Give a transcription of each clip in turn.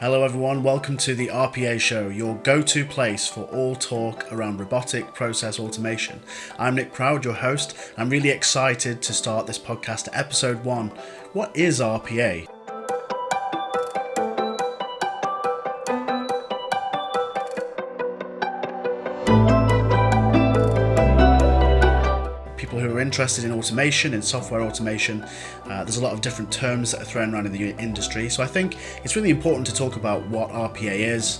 Hello everyone, welcome to the RPA show, your go-to place for all talk around robotic process automation. I'm Nick Proud, your host. I'm really excited to start this podcast at episode 1. What is RPA? People who are interested in automation, in software automation, there's a lot of different terms that are thrown around in the industry. So I think it's really important to talk about what RPA is,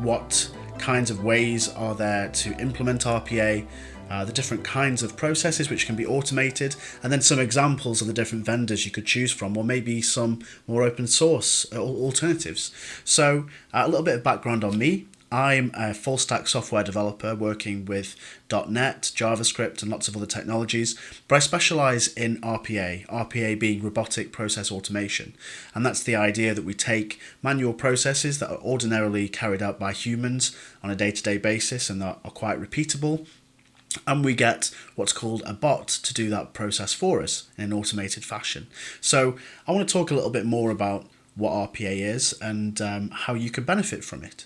what kinds of ways are there to implement RPA, the different kinds of processes which can be automated, and then some examples of the different vendors you could choose from, or maybe some more open source alternatives. So a little bit of background on me. I'm a full stack software developer working with .NET, JavaScript and lots of other technologies, but I specialize in RPA being robotic process automation. And that's the idea that we take manual processes that are ordinarily carried out by humans on a day-to-day basis and that are quite repeatable, and we get what's called a bot to do that process for us in an automated fashion. So I want to talk a little bit more about what RPA is and how you can benefit from it.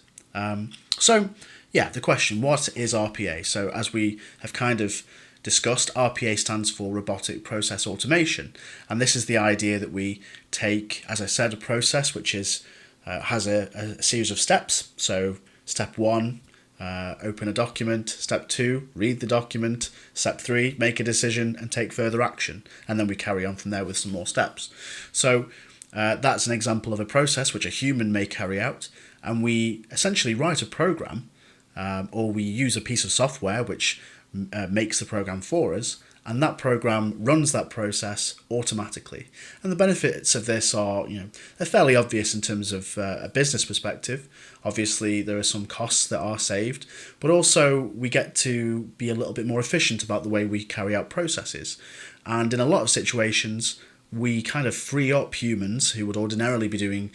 The question, what is RPA? So as we have kind of discussed, RPA stands for Robotic Process Automation. And this is the idea that we take, as I said, a process which is has a series of steps. So step 1, open a document. Step 2, read the document. Step 3, make a decision and take further action. And then we carry on from there with some more steps. So that's an example of a process which a human may carry out. And we essentially write a program or we use a piece of software which makes the program for us, and that program runs that process automatically. And the benefits of this are, they're fairly obvious in terms of a business perspective. Obviously, there are some costs that are saved, but also we get to be a little bit more efficient about the way we carry out processes. And in a lot of situations, we kind of free up humans who would ordinarily be doing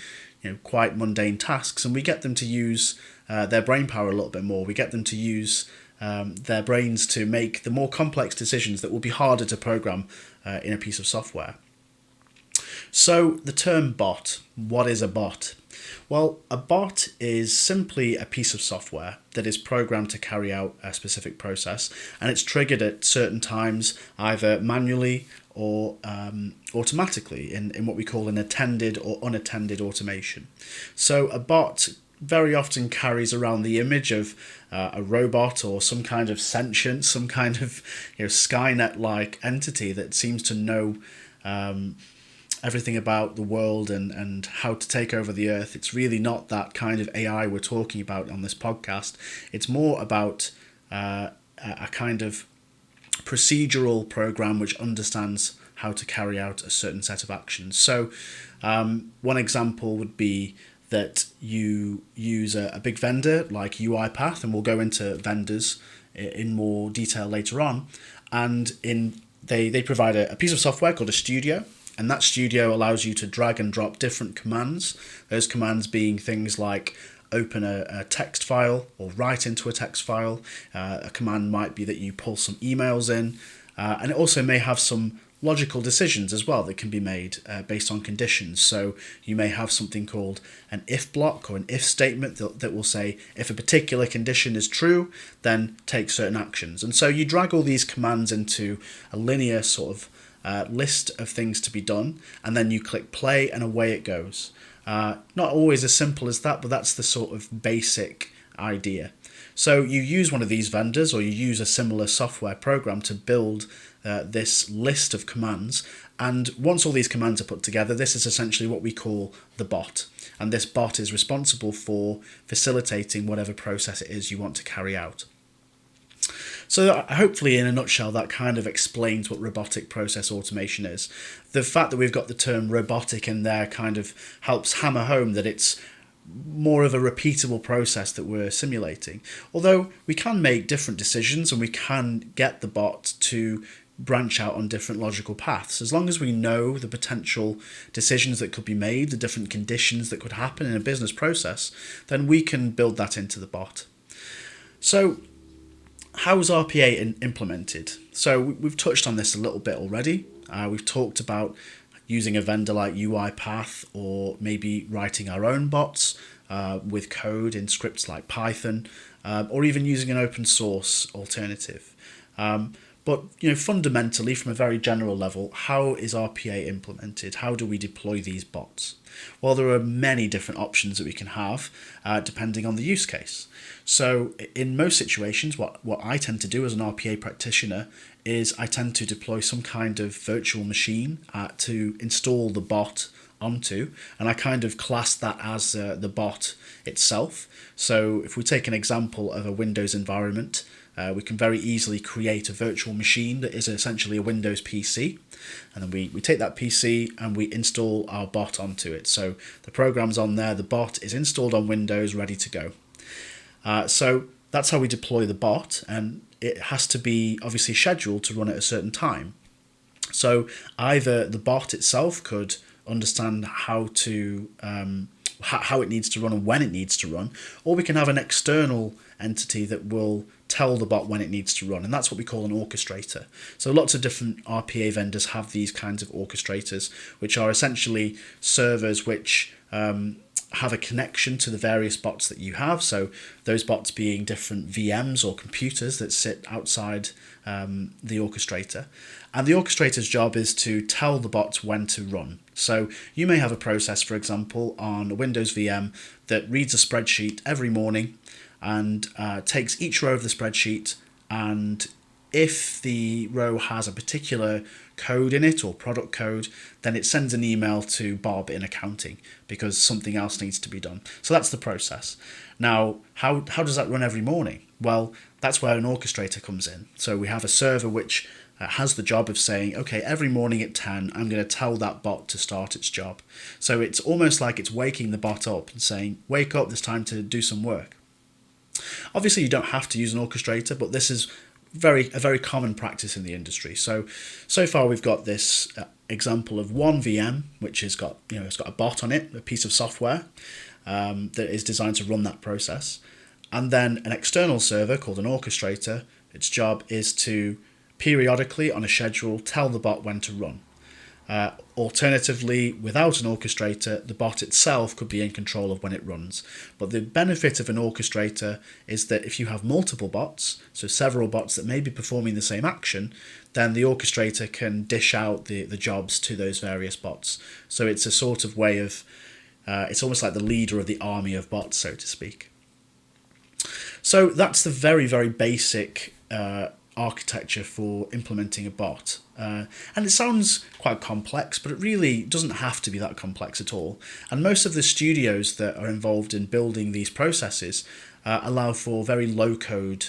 quite mundane tasks, and we get them to use their brain power a little bit more. We get them to use their brains to make the more complex decisions that will be harder to program in a piece of software. So the term bot, what is a bot? Well, a bot is simply a piece of software that is programmed to carry out a specific process, and it's triggered at certain times either manually or automatically in what we call an attended or unattended automation. So a bot very often carries around the image of a robot or some kind of sentient, some kind of Skynet-like entity that seems to know everything about the world and how to take over the earth. It's really not that kind of AI we're talking about on this podcast. It's more about a kind of procedural program which understands how to carry out a certain set of actions. So one example would be that you use a big vendor like UiPath, and we'll go into vendors in more detail later on. And they provide a piece of software called a studio, and that studio allows you to drag and drop different commands, those commands being things like open a text file or write into a text file. A command might be that you pull some emails in, and it also may have some logical decisions as well that can be made based on conditions. So you may have something called an if block or an if statement that will say if a particular condition is true, then take certain actions. And so you drag all these commands into a linear sort of list of things to be done, and then you click play and away it goes. Not always as simple as that, but that's the sort of basic idea. So you use one of these vendors or you use a similar software program to build this list of commands, and once all these commands are put together, this is essentially what we call the bot, and this bot is responsible for facilitating whatever process it is you want to carry out. So hopefully in a nutshell that kind of explains what robotic process automation is. The fact that we've got the term robotic in there kind of helps hammer home that it's more of a repeatable process that we're simulating. Although we can make different decisions and we can get the bot to branch out on different logical paths. As long as we know the potential decisions that could be made, the different conditions that could happen in a business process, then we can build that into the bot. So how is RPA implemented? So we've touched on this a little bit already. We've talked about using a vendor like UiPath, or maybe writing our own bots with code in scripts like Python, or even using an open source alternative. But fundamentally, from a very general level, how is RPA implemented? How do we deploy these bots? Well, there are many different options that we can have depending on the use case. So in most situations, what I tend to do as an RPA practitioner is I tend to deploy some kind of virtual machine to install the bot onto, and I kind of class that as the bot itself. So if we take an example of a Windows environment, we can very easily create a virtual machine that is essentially a Windows PC, and then we take that PC and we install our bot onto it. So the program's on there, the bot is installed on Windows, ready to go. So that's how we deploy the bot, and it has to be obviously scheduled to run at a certain time. So either the bot itself could understand how it needs to run and when it needs to run, or we can have an external entity that will tell the bot when it needs to run, and that's what we call an orchestrator. So lots of different RPA vendors have these kinds of orchestrators, which are essentially servers which have a connection to the various bots that you have. So those bots being different VMs or computers that sit outside the orchestrator. And the orchestrator's job is to tell the bots when to run. So you may have a process, for example, on a Windows VM that reads a spreadsheet every morning and takes each row of the spreadsheet, and if the row has a particular code in it or product code, then it sends an email to Bob in accounting because something else needs to be done. So that's the process. Now, how does that run every morning? Well, that's where an orchestrator comes in. So we have a server which has the job of saying, okay, every morning at 10, I'm going to tell that bot to start its job. So it's almost like it's waking the bot up and saying, wake up, it's time to do some work. Obviously, you don't have to use an orchestrator, but this is a very common practice in the industry. So far we've got this example of one VM which has got it's got a bot on it, a piece of software that is designed to run that process, and then an external server called an orchestrator. Its job is to periodically on a schedule tell the bot when to run. Alternatively, without an orchestrator, the bot itself could be in control of when it runs. But the benefit of an orchestrator is that if you have multiple bots, so several bots that may be performing the same action, then the orchestrator can dish out the jobs to those various bots. So it's a sort of way of, it's almost like the leader of the army of bots, so to speak. So that's the very, very basic architecture for implementing a bot. And it sounds quite complex, but it really doesn't have to be that complex at all. And most of the studios that are involved in building these processes allow for very low-code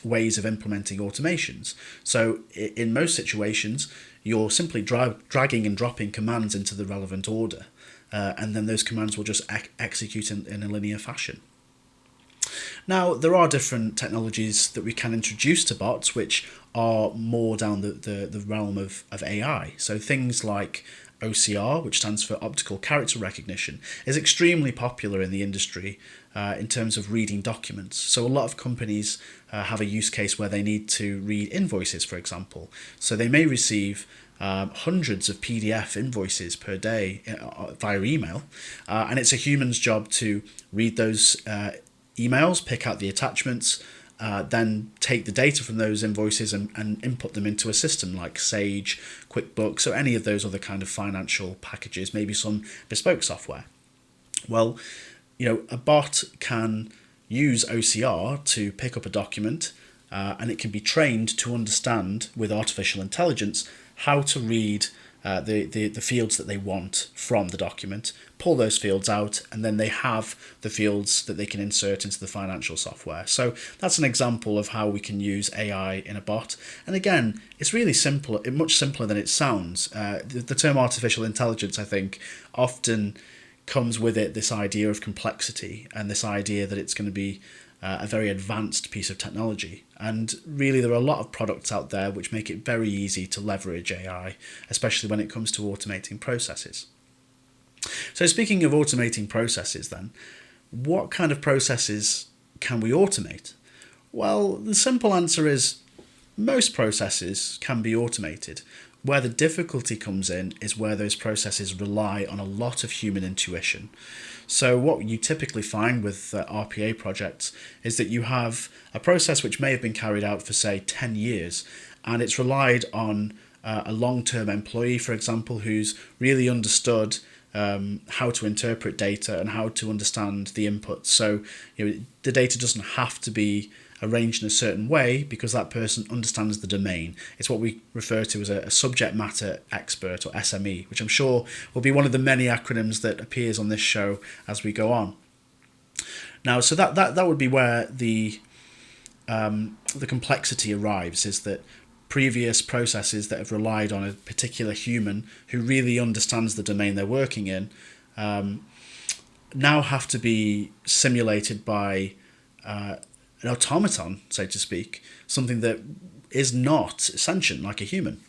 ways of implementing automations. So in most situations, you're simply dragging and dropping commands into the relevant order, and then those commands will just execute in a linear fashion. Now, there are different technologies that we can introduce to bots which are more down the realm of AI. So things like OCR, which stands for Optical Character Recognition, is extremely popular in the industry in terms of reading documents. So a lot of companies have a use case where they need to read invoices, for example. So they may receive hundreds of PDF invoices per day via email, and it's a human's job to read those emails, pick out the attachments, then take the data from those invoices and input them into a system like Sage, QuickBooks, or any of those other kind of financial packages, maybe some bespoke software. Well, a bot can use OCR to pick up a document, and it can be trained to understand with artificial intelligence how to read the fields that they want from the document, pull those fields out, and then they have the fields that they can insert into the financial software. So that's an example of how we can use AI in a bot. And again, it's really simple, much simpler than it sounds. The term artificial intelligence, I think, often comes with it this idea of complexity and this idea that it's going to be a very advanced piece of technology. And really, there are a lot of products out there which make it very easy to leverage AI, especially when it comes to automating processes. So speaking of automating processes then, what kind of processes can we automate? Well, the simple answer is most processes can be automated. Where the difficulty comes in is where those processes rely on a lot of human intuition. So what you typically find with RPA projects is that you have a process which may have been carried out for, say, 10 years, and it's relied on a long-term employee, for example, who's really understood how to interpret data and how to understand the inputs. So the data doesn't have to be arranged in a certain way because that person understands the domain. It's what we refer to as a subject matter expert, or SME, which I'm sure will be one of the many acronyms that appears on this show as we go on. Now, so that would be where the complexity arrives, is that previous processes that have relied on a particular human who really understands the domain they're working in now have to be simulated by an automaton, so to speak, something that is not sentient like a human.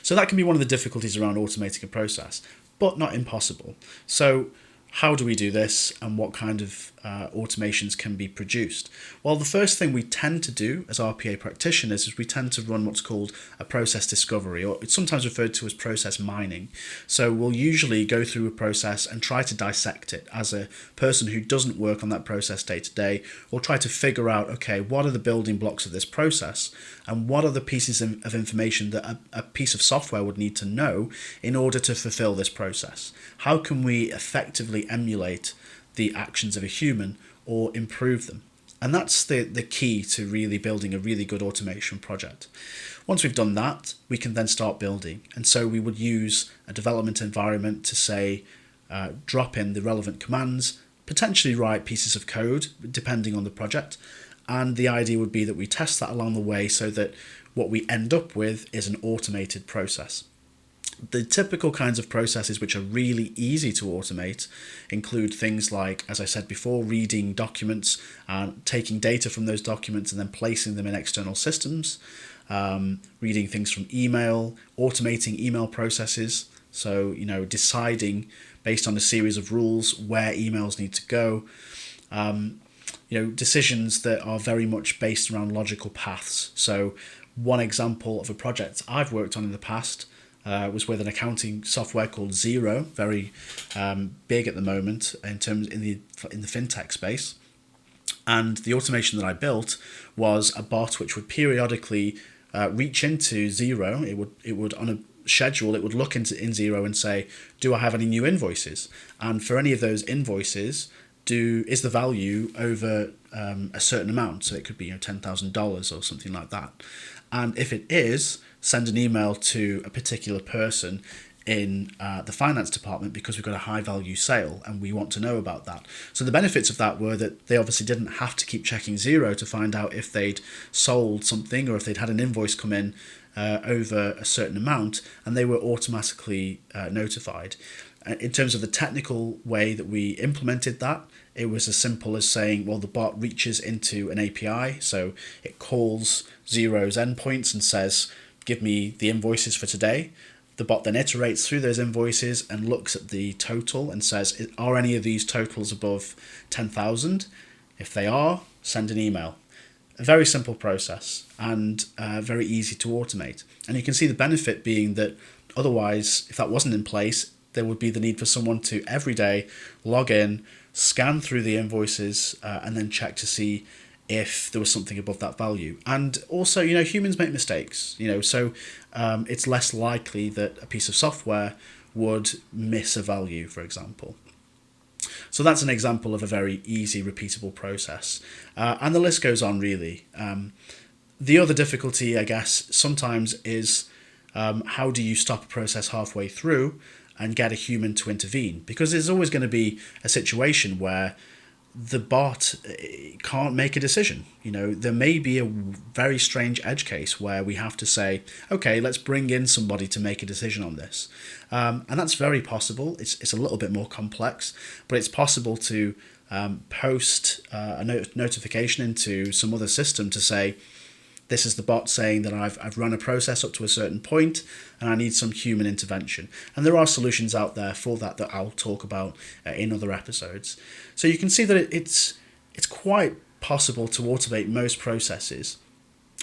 So that can be one of the difficulties around automating a process, but not impossible. So how do we do this, and what kind of automations can be produced? Well, the first thing we tend to do as RPA practitioners is we tend to run what's called a process discovery, or it's sometimes referred to as process mining. So we'll usually go through a process and try to dissect it as a person who doesn't work on that process day to day, or try to figure out, okay, what are the building blocks of this process, and what are the pieces of information that a piece of software would need to know in order to fulfill this process? How can we effectively emulate the actions of a human or improve them? And that's the key to really building a really good automation project. Once we've done that, we can then start building. And so we would use a development environment to say, drop in the relevant commands, potentially write pieces of code, depending on the project. And the idea would be that we test that along the way so that what we end up with is an automated process. The typical kinds of processes which are really easy to automate include things like, as I said before, reading documents and taking data from those documents and then placing them in external systems, reading things from email, automating email processes, so deciding based on a series of rules where emails need to go, decisions that are very much based around logical paths. So one example of a project I've worked on in the past was with an accounting software called Xero, very big at the moment in the fintech space. And the automation that I built was a bot which would periodically reach into Xero. It would on a schedule, it would look in Xero and say, do I have any new invoices? And for any of those invoices, is the value over a certain amount? So it could be $10,000 or something like that. And if it is, send an email to a particular person in the finance department because we've got a high value sale and we want to know about that. So the benefits of that were that they obviously didn't have to keep checking Xero to find out if they'd sold something or if they'd had an invoice come in over a certain amount, and they were automatically notified. In terms of the technical way that we implemented that, it was as simple as saying, well, the bot reaches into an API, so it calls Xero's endpoints and says, give me the invoices for today. The bot then iterates through those invoices and looks at the total and says, are any of these totals above 10,000? If they are, send an email. A very simple process and very easy to automate. And you can see the benefit being that otherwise, if that wasn't in place, there would be the need for someone to every day log in, scan through the invoices, and then check to see if there was something above that value. And also, humans make mistakes, so it's less likely that a piece of software would miss a value, for example. So that's an example of a very easy, repeatable process. And the list goes on, really. The other difficulty, I guess, sometimes is how do you stop a process halfway through and get a human to intervene? Because there's always going to be a situation where the bot can't make a decision. There may be a very strange edge case where we have to say, okay, let's bring in somebody to make a decision on this. And that's very possible. It's a little bit more complex, but it's possible to post a notification into some other system to say, this is the bot saying that I've run a process up to a certain point and I need some human intervention. And there are solutions out there for that I'll talk about in other episodes. So you can see that it's quite possible to automate most processes.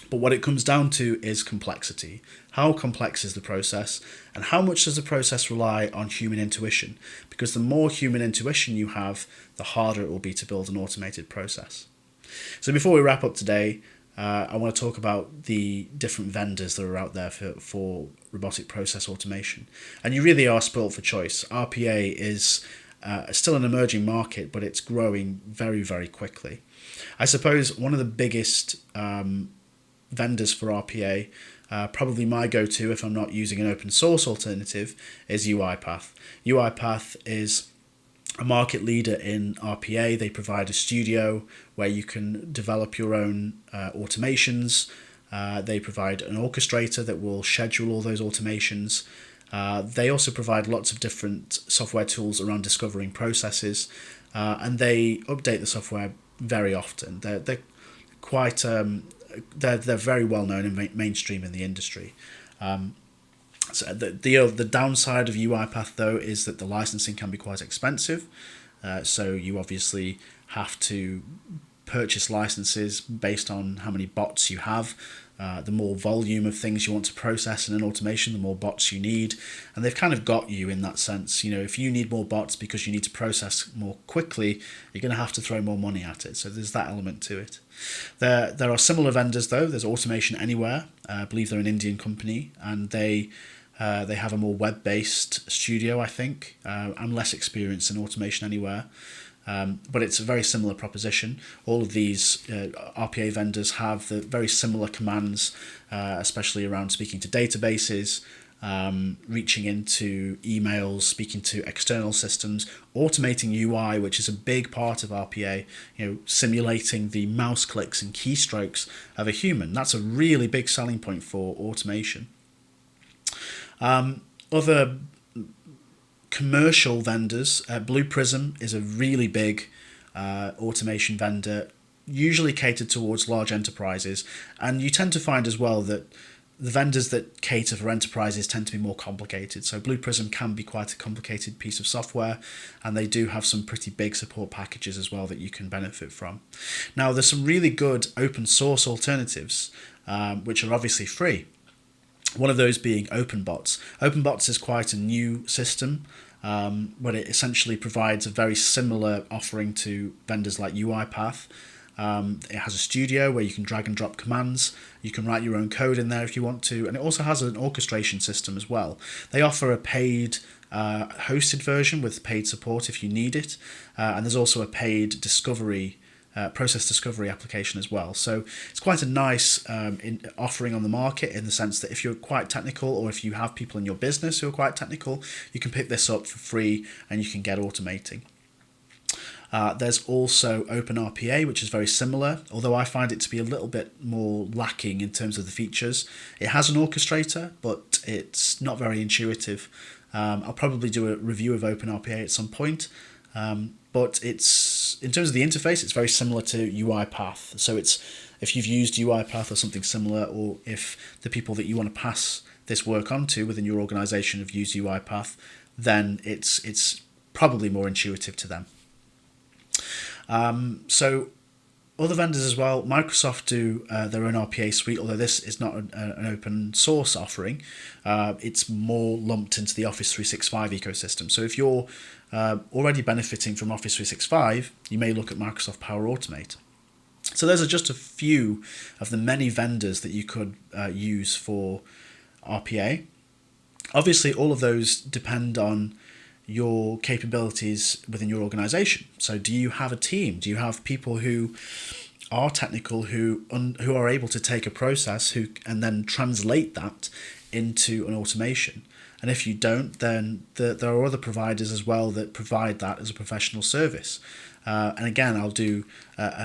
But what it comes down to is complexity. How complex is the process, and how much does the process rely on human intuition? Because the more human intuition you have, the harder it will be to build an automated process. So before we wrap up today, I want to talk about the different vendors that are out there for robotic process automation. And you really are spoilt for choice. RPA is still an emerging market, but it's growing very, very quickly. I suppose one of the biggest vendors for RPA, probably my go-to if I'm not using an open source alternative, is UiPath. UiPath is a market leader in RPA. They provide a studio where you can develop your own automations. They provide an orchestrator that will schedule all those automations. They also provide lots of different software tools around discovering processes, and they update the software very often. They're quite they're very well known and mainstream in the industry. So the downside of UiPath though is that the licensing can be quite expensive. So you obviously have to purchase licenses based on how many bots you have. The more volume of things you want to process in an automation, the more bots you need. And they've kind of got you in that sense. You know, if you need more bots because you need to process more quickly, you're going to have to throw more money at it. So there's that element to it. There are similar vendors though. There's Automation Anywhere. I believe they're an Indian company, and they have a more web-based studio, I think. I'm less experienced in Automation Anywhere. But it's a very similar proposition. All of these RPA vendors have the very similar commands, especially around speaking to databases, reaching into emails, speaking to external systems, automating UI, which is a big part of RPA, simulating the mouse clicks and keystrokes of a human. That's a really big selling point for automation. Other commercial vendors, Blue Prism is a really big automation vendor, usually catered towards large enterprises, and you tend to find as well that the vendors that cater for enterprises tend to be more complicated. So Blue Prism can be quite a complicated piece of software, and they do have some pretty big support packages as well that you can benefit from. Now, there's some really good open source alternatives, which are obviously free. One of those being OpenBots. OpenBots is quite a new system, but it essentially provides a very similar offering to vendors like UiPath. It has a studio where you can drag and drop commands. You can write your own code in there if you want to, and it also has an orchestration system as well. They offer a paid hosted version with paid support if you need it, and there's also a paid process discovery application as well. So it's quite a nice offering on the market, in the sense that if you're quite technical, or if you have people in your business who are quite technical, you can pick this up for free and you can get automating. There's also OpenRPA, which is very similar, although I find it to be a little bit more lacking in terms of the features. It has an orchestrator, but it's not very intuitive. I'll probably do a review of OpenRPA at some point. But it's, in terms of the interface, it's very similar to UiPath. So it's, if you've used UiPath or something similar, or if the people that you want to pass this work on to within your organization have used UiPath, then it's probably more intuitive to them. So other vendors as well, Microsoft do their own RPA suite, although this is not an open source offering. It's more lumped into the Office 365 ecosystem. So if you're already benefiting from Office 365, you may look at Microsoft Power Automate. So those are just a few of the many vendors that you could use for RPA. Obviously, all of those depend on your capabilities within your organization. So do you have a team? Do you have people who are technical, who are able to take a process and then translate that into an automation? And if you don't, then there are other providers as well that provide that as a professional service. And again, I'll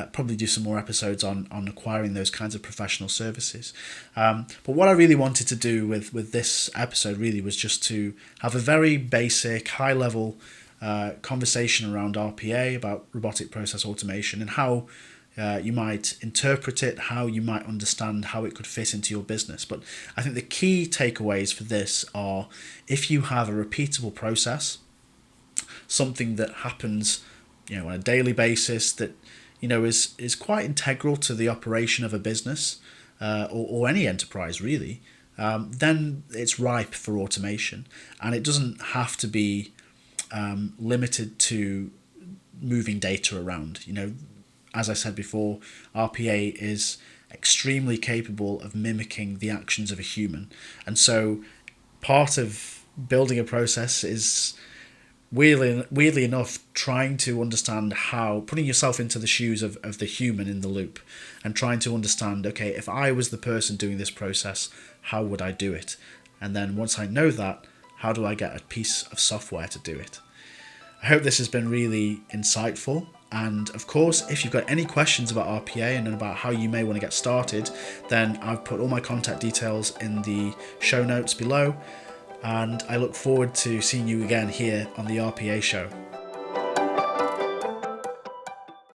probably do some more episodes on acquiring those kinds of professional services. But what I really wanted to do with this episode really was just to have a very basic, high-level conversation around RPA, about robotic process automation, and how you might interpret it, how you might understand how it could fit into your business. But I think the key takeaways for this are, if you have a repeatable process, something that happens on a daily basis, that is quite integral to the operation of a business, or any enterprise really, then it's ripe for automation. And it doesn't have to be limited to moving data around. As I said before, RPA is extremely capable of mimicking the actions of a human. And so part of building a process is weirdly enough trying to understand putting yourself into the shoes of the human in the loop, and trying to understand, okay, if I was the person doing this process, how would I do it? And then once I know that, how do I get a piece of software to do it? I hope this has been really insightful. And of course, if you've got any questions about RPA and about how you may want to get started, then I've put all my contact details in the show notes below. And I look forward to seeing you again here on the RPA show.